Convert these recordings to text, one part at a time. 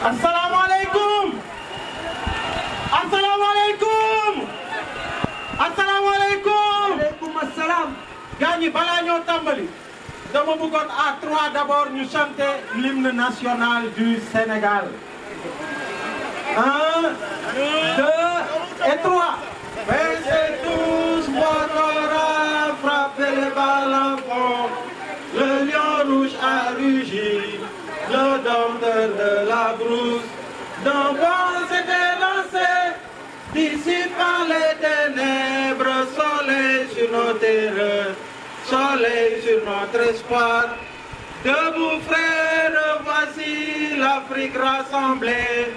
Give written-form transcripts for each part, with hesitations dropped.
asalaamaaleykum asalaamaaleykum asalaamaaleykum. waaleykum asalaam. gaa ñi balaa ñoo tàmbali dama bëggoon à 3 d'abord ñu chanter l'hymne national du Sénégal. 1, 2 et 3. Baissez tous votre rang, frappez les ballons fond. Le lion rouge a rugi, le dompteur de la brousse. D'un bond s'était lancé, dissipant les ténèbres. Soleil sur nos terreurs, soleil sur notre espoir. Debout frères, voici l'Afrique rassemblée.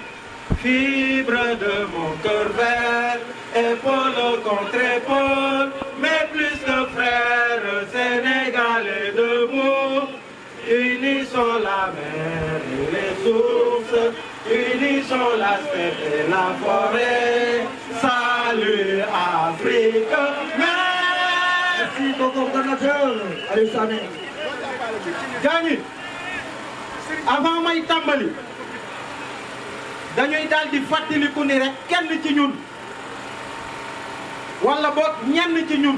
Fibre de mon cœur vert, épaule contre épaule, mais plus que frères, Sénégalais debout. Unissons la mer et les sources, unissons la steppe et la forêt. Salut Afrique, merci mon coordonnateur Aliou Sané. Gagné. Avant may tàmbali dañuy daal di fàttaliku ni rek kenn ci ñun wala boog ñenn ci ñun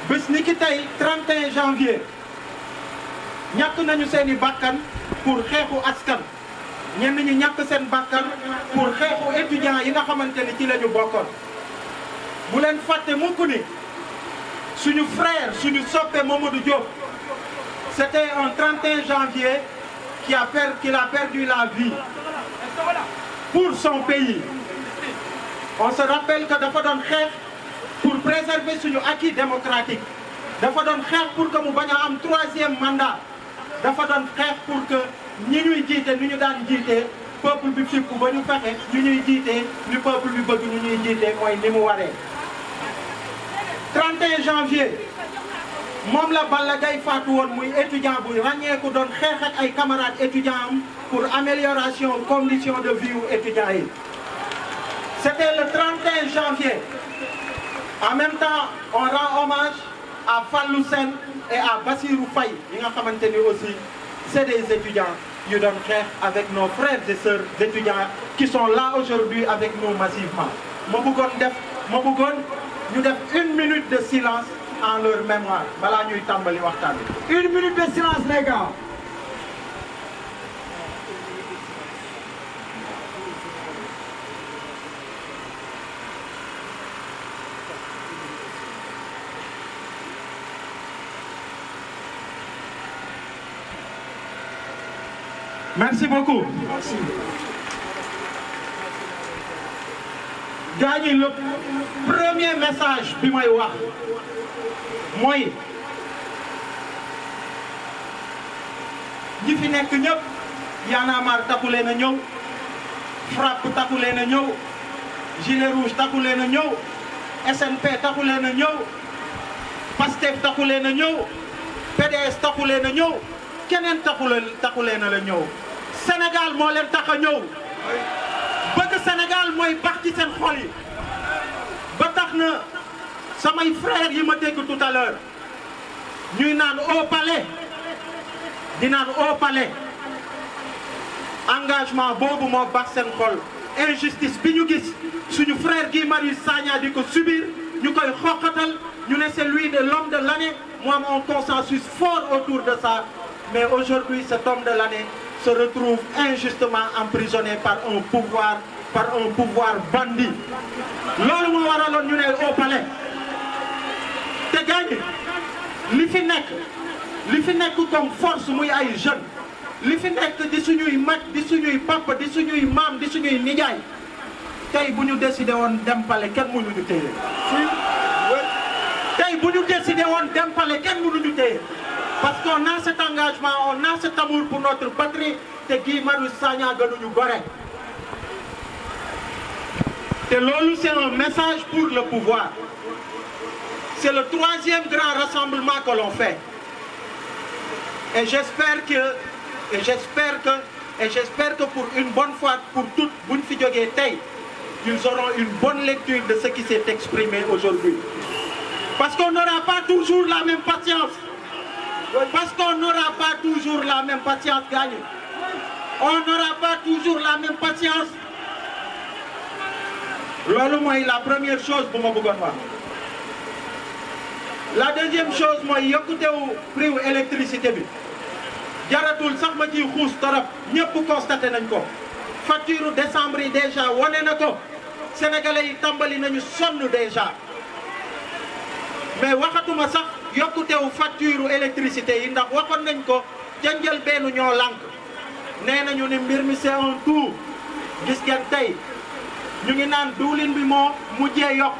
bés ni ki tey 31 janvier ñàkk nañu seeni bakkan pour xeexu askan ñenn ñi ñàkk seen bakkan pour xeexu étudiants yi nga xamante ni ci la ñu bokkoon. bu leen fàtte mukk ni suñu frère suñu soppe Mamadou Diop c'était un 31 janvier qu'il a perdu la vie pour son pays. On se rappelle que dafa doon xeex pour préserver suñu acquis démocratique, dafa doon xeex pour que mu bañ a am 3e mandat, dafa doon xeex pour que ñi ñuy jiite ni ñu daan jiite peuple bi fippu ba ñu fexe ñu ñuy jiite ni peuple bi bëgg ñu ñuy jiite mooy ni mu waree. 31 janvier moom la Balla Gaye faatu woon muy étudiant bu ràññeeku doon xeex ak ay camarades étudiants am pour amélioration conditions de vie wu étudiants yi. C'était le 31 janvier. En même temps, on rend hommage à Fallou Sène et à Bassirou Faye yi nga xamante ni aussi c'est des étudiants yu doon xeex avec nos frères et sœurs étudiants qui sont là aujourd'hui avec nous massivement. ma bëggoon ñu def 1 minute de silence en leur mémoire balaa ñuy tàmbali waxtaan bi. 1 minute de silence les gars. Merci beaucoup. Merci. Gagné le premier message bi may wax mooy ñi fi nekk ñëpp Y'en a marre taxu leen a ñëw, FRAPP taxu leen a ñëw, Gilet rouge taxu leen a ñëw, SNP taxu leen a ñëw, PASTEF taxu leen a ñëw, PDS taxu leen a ñëw, keneen taxu leen a la ñëw. Sénégal moo leen tax a ñëw. bëgg Sénégal mooy bax ci seen xol yi ba tax na samay frères yi ma dégg tout à l'heure ñuy naan au palais di naan au palais engagement boobu moo bax seen xol. injustice bi ñu gis suñu frère Guy Marius Sagna di ko subir ñu koy xoqatal ñu ne c'est lui de l'homme de l'année mu am un consensus fort autour de ça mais aujourd'hui cet homme de l'année se retrouve injustement emprisonné par un pouvoir bandit. loolu moo waraloon ñu ne au palais te gaañ li fi nekk comme force muy ay jeunes li fi nekk di suñuy mag di suñuy papa di suñuy maam di suñuy nijaay tey bu ñu décidé woon dem palais kenn mënuñu téye. tey bu ñu décidé woon dem palais kenn mënuñu téye. Parce qu'on a cet engagement, on a cet amour pour notre patrie, te Guy Marius Sagna gënuñu gore. te loolu c'est un message pour le pouvoir. C'est le 3e grand rassemblement que l'on fait. Et j'espère que pour une bonne fois pour toutes, buñ fi jógee tey, ils auront une bonne lecture de ce qui s'est exprimé aujourd'hui. Parce qu'on n'aura pas toujours la même patience. Parce qu'on n'aura pas toujours la même patience gagnée. on n'aura pas toujours la même patience. Loolu mooy la première chose bu ma bëggoon wax. La deuxième chose mooy yokkutewu prix wu électricité bi jaratul sax ma ciy xuus torop ñëpp constaté nañ ko facture décembre yi déjà wane na ko sénégalais yi tàmbali nañu sonn déjà mais waxatuma sax yokkutewu facture électricité yi ndax waxoon nañ ko ca njëlbéenu ñoo lànk nee nañu ni mbir mi c'est un tout gis ngeen tey ñu ngi naan diwlin bi moo mujjee yokk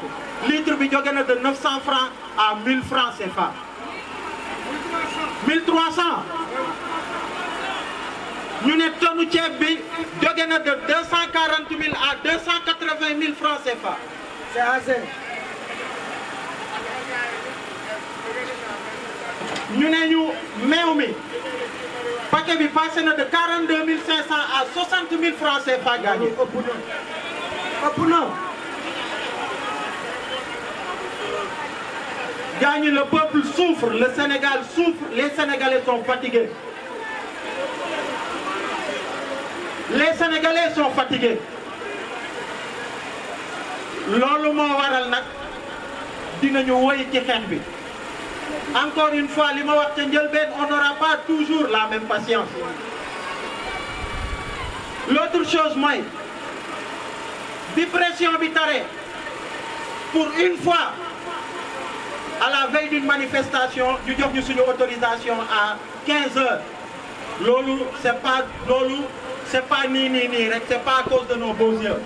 litre bi jóge na de 900 francs à 1000 francs CFA 1300 ñu ne tonne ceeb bi jóge na de 240 000 à 280 000 francs CFA. C'est assez. ñu ne ñu meew mi paquet bi passé na de 42 500 à 60 000 francs CFA gagné. ëpp na. Gagne, le peuple souffre, le Sénégal souffre, les Sénégalais sont fatigués. Les Sénégalais sont fatigués. Loolu moo waral nag dinañu woy ci xeex bi. Encore une fois li ma wax ca njëlbeen on n'aura pas toujours la même patience. L'autre chose mooy bi pression bi tare pour une fois à la veille d'une manifestation ñu jox ñu suñu autorisation à 15 heures loolu c'est pas nii rek c'est pas à cause de nos beaux yeux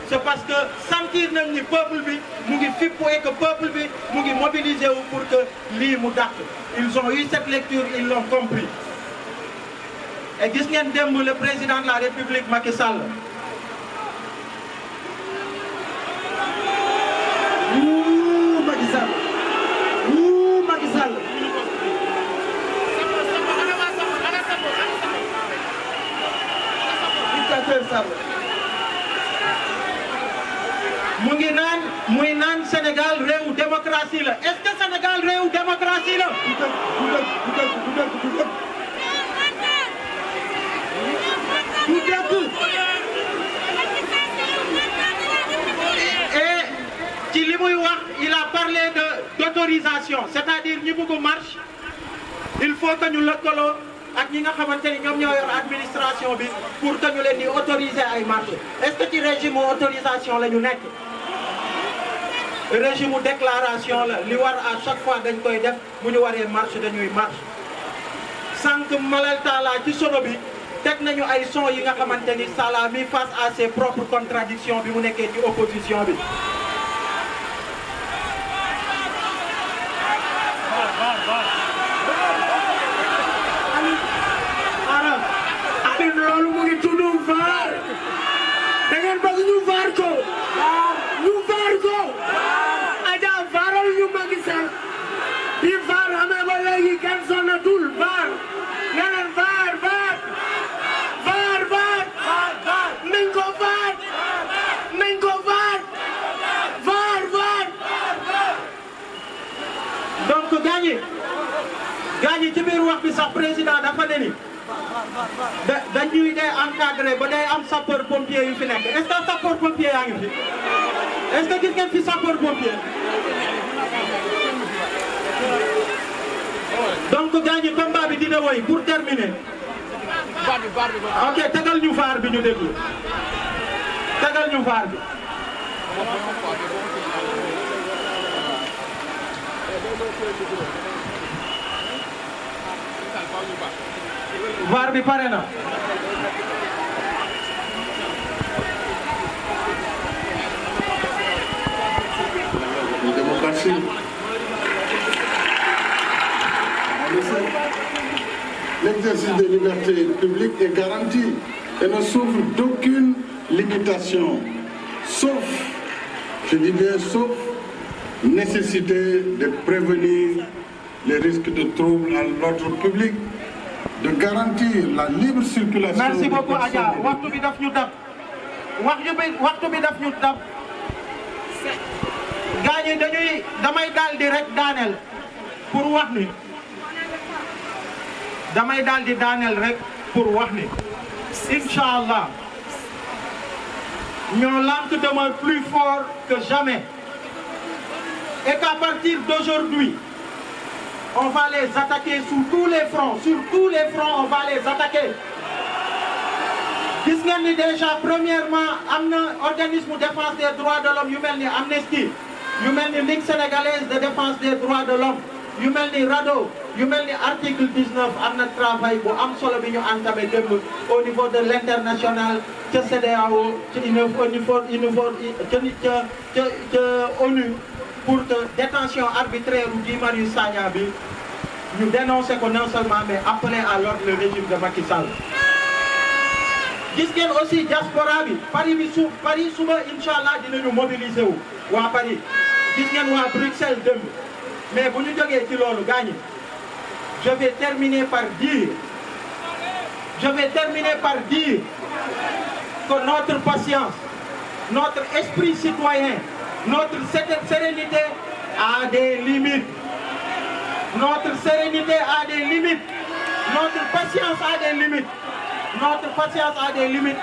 c'est parce que sentir nañ ni peuple bi mu ngi fippu et que peuple bi mu ngi mobilisé wu pour que lii mu dàq ils ont eu cette lecture ils l'ont compris et gis ngeen démb le président de la République Macky Sall muy naan Sénégal réewu démocratie la est-ce que Sénégal réewu démocratie la. Et ci li muy wax il a parlé d'autorisation c'est-à-dire ñi bëgg marche il faut que ñu lëkkaloo ak ñi nga xamante ni ñoom ñoo yor administration bi pour que ñu leen di autoriser ay marche est-ce que ci régime autorisation la ñu nekk. régime déclaration la li war à chaque fois dañ koy def bu ñu waree marche dañuy marche sànq Malal Talla ci sono bi teg nañu ay son yi nga xamante ni ça l'a mis face à ses propres contradictions bi mu nekkee ci opposition bi. loolu mu ngi tudd VAR da ngeen bëgg ñu VAR ko ñu VAR ko aja VARal ñu Macky Sall bi VAR amee ba léegi kenn sonnatul VAR nga naan VAR nañ ko VAR donc gaañi ci biir wax bi sax président dafa ne ni dañuy dee encadré ba day am sapeur pompier yu fi nekk est-ce que sapeur pompier yaa ngi fi est-ce que gis ngeen fi sapeur pompier. donc gaañi combat bi dina woy pour terminer. ok tegal ñu VAR bi ñu déglu tegal ñu VAR bi. VAR bi pare na. Démocratie. L'exercice des libertés publiques est garanti et ne souffre d'aucune limitation, sauf, je dis bien sauf, nécessité de prévenir les risques de troubles à l'ordre public, de garantir la libre circulation. Merci beaucoup Adja waxtu bi daf ñu dab waxtu bi daf ñu dab gaañi damay daal di rek daaneel pour wax ni Inch'Allah, nos langues demeurent plus fortes que jamais. Et qu'à partir d'aujourd'hui, on va les attaquer sur tous les fronts. Sur tous les fronts, on va les attaquer. Gis ngeen ni déjà premièrement am na organisme de défense des droits de l'homme yu mel ni Amnesty, yu mel ni Ligue sénégalaise de défense des droits de l'homme, yu mel ni RADDHO, yu mel ni article 19 am na travail bu am solo bi ñu entamé démb au niveau de l'international ca CEDEAO ca ONU pour que détention arbitraire u Guy Marius Sagna bi ñu dénoncer ko non seulement mais appeler à l'ordre le régime de Macky Sall. Gis ngeen aussi diaspora bi Paris suba Inch'Allah dinañu mobiliser wu waa Paris gis ngeen waa Bruxelles démb mais bu ñu jógee ci loolu gaañi je vais terminer par dire que notre patience, notre esprit citoyen, notre sérénité a des limites. Notre sérénité a des limites. Notre patience a des limites. Notre patience a des limites.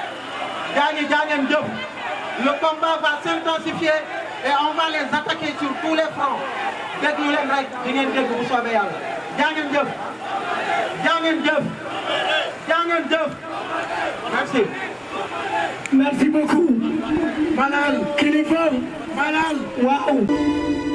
Le combat va s'intensifier et on va les attaquer sur tous les fronts. Déglu leen rek di ngeen dégg bu soobee Yàlla. Jaa ngeen jëf. Merci. Merci beaucoup. Malal Kilifa. Malal. Waaw.